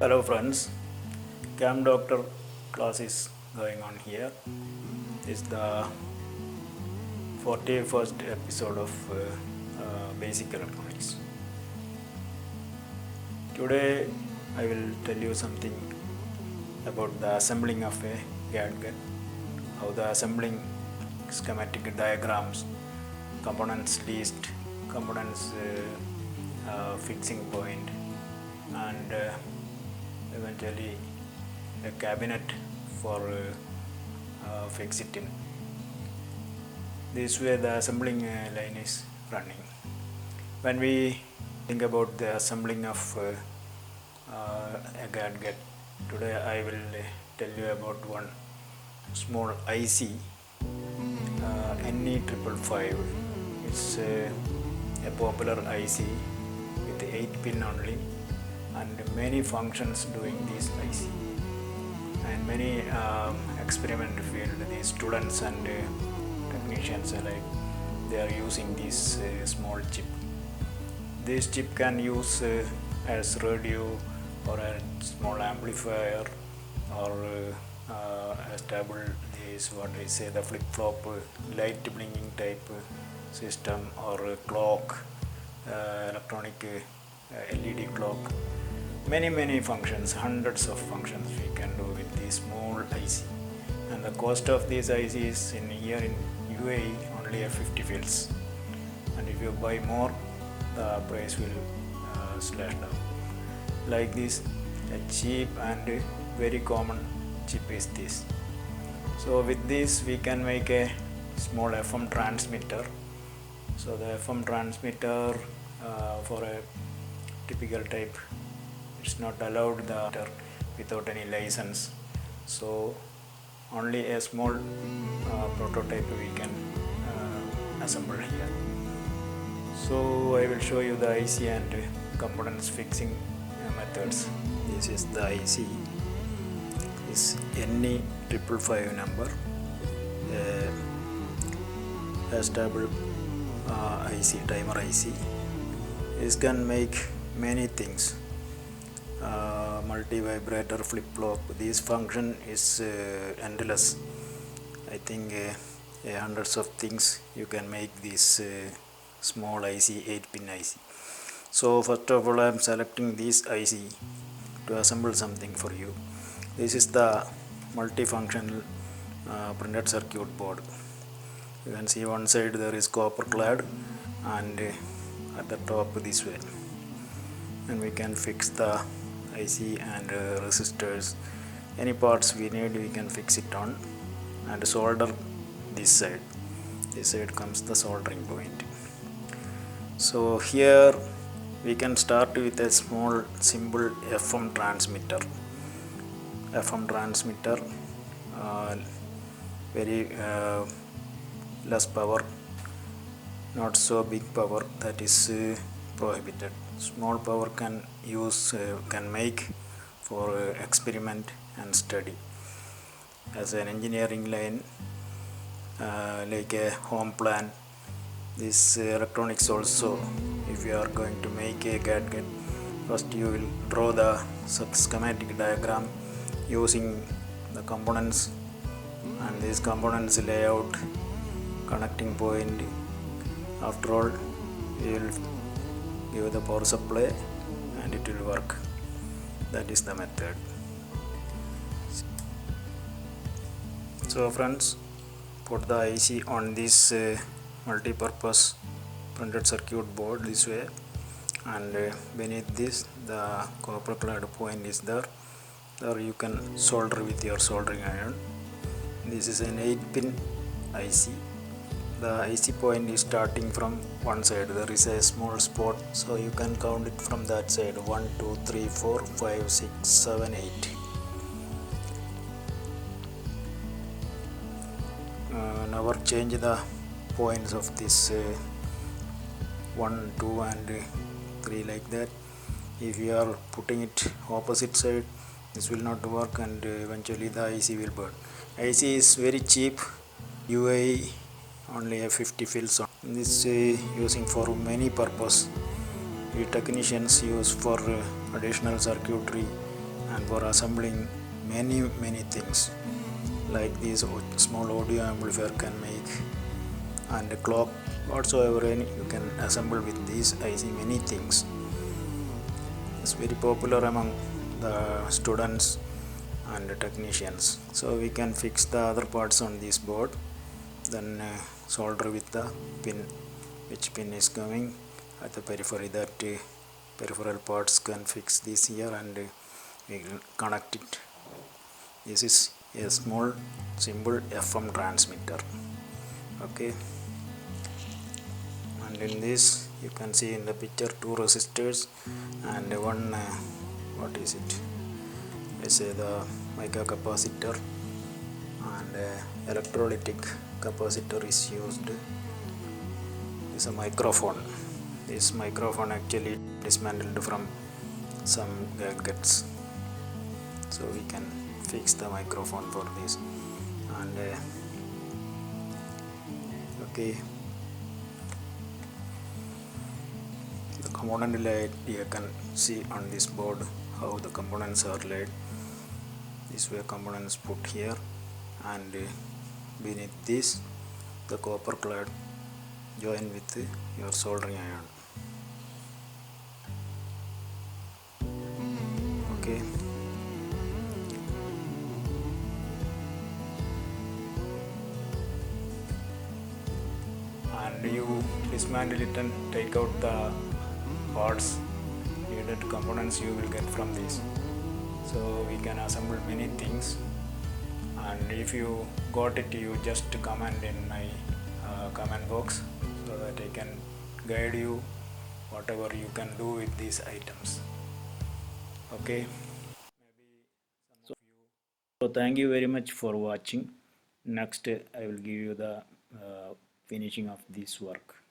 Hello friends, Cam Doctor class is going on here. This is the 41st episode of Basic Electronics. Today I will tell you something about the assembling of a gadget, how the assembling schematic diagrams, components list, components fixing point, and eventually a cabinet for fix it in. This way the assembling line is running. When we think about the assembling of a gadget, today I will tell you about one small IC NE555. It's a popular IC with 8 pin only and many functions doing this IC, and many experiment field, the students and technicians alike, they are using this small chip. This chip can use as radio or a small amplifier or a stable, this what I say, the flip-flop light blinking type system, or a clock, electronic LED clock. Many functions, hundreds of functions we can do with this small IC, and the cost of these ICs in here in UAE only 50 fields, and if you buy more the price will slash down. Like this, a cheap and very common chip is this. So with this we can make a small FM transmitter. So the FM transmitter for a typical type, it's not allowed the without any license, so only a small prototype we can assemble here. So I will show you the IC and components fixing methods. This is the IC, this NE555 number, a stable IC, timer IC. This can make many things, multi-vibrator, flip-flop. This function is endless. I think hundreds of things you can make this small IC, 8-pin IC. So first of all I am selecting this IC to assemble something for you. This is the multifunctional printed circuit board. You can see one side there is copper clad, and at the top this way, and we can fix the IC and resistors. Any parts we need we can fix it on, and solder this side. This side comes the soldering point. So here we can start with a small simple FM transmitter. FM transmitter, very less power, not so big power, that is prohibited. Small power can make for experiment and study as an engineering line, like a home plan. This electronics also, if you are going to make a gadget, first you will draw the schematic diagram using the components and these components layout, connecting point. After all, you will give the power supply and it will work. That is the method. So friends, put the IC on this multi-purpose printed circuit board this way, and beneath this the copper clad point is there. There you can solder with your soldering iron. This is an 8-pin IC. The IC point is starting from one side. There is a small spot, so you can count it from that side. 1 2 3 4 5 6 7 8. Never change the points of this 1 2 and 3 like that. If you are putting it opposite side, this will not work, and eventually the IC will burn. IC is very cheap. UAE only have 50 fields on this, using for many purpose. We technicians use for additional circuitry and for assembling many things like this small audio amplifier can make, and a clock whatsoever any you can assemble with these IC many things. It's very popular among the students and the technicians. So we can fix the other parts on this board, then solder with the pin, which pin is coming at the periphery, that peripheral parts can fix this here, and we will connect it. This is a small simple FM transmitter. Okay, and in this you can see in the picture two resistors and one what is it, I say the mica capacitor, and electrolytic capacitor is used. This is a microphone. This microphone actually dismantled from some gadgets, so we can fix the microphone for this. And okay, the component laid, you can see on this board how the components are laid. This way components put here, and beneath this the copper clad join with your soldering iron. Okay, and you dismantle it and take out the parts, needed components you will get from this. So we can assemble many things, and if you got it, you just comment in my comment box so that I can guide you whatever you can do with these items. Okay, so thank you very much for watching. Next I will give you the finishing of this work.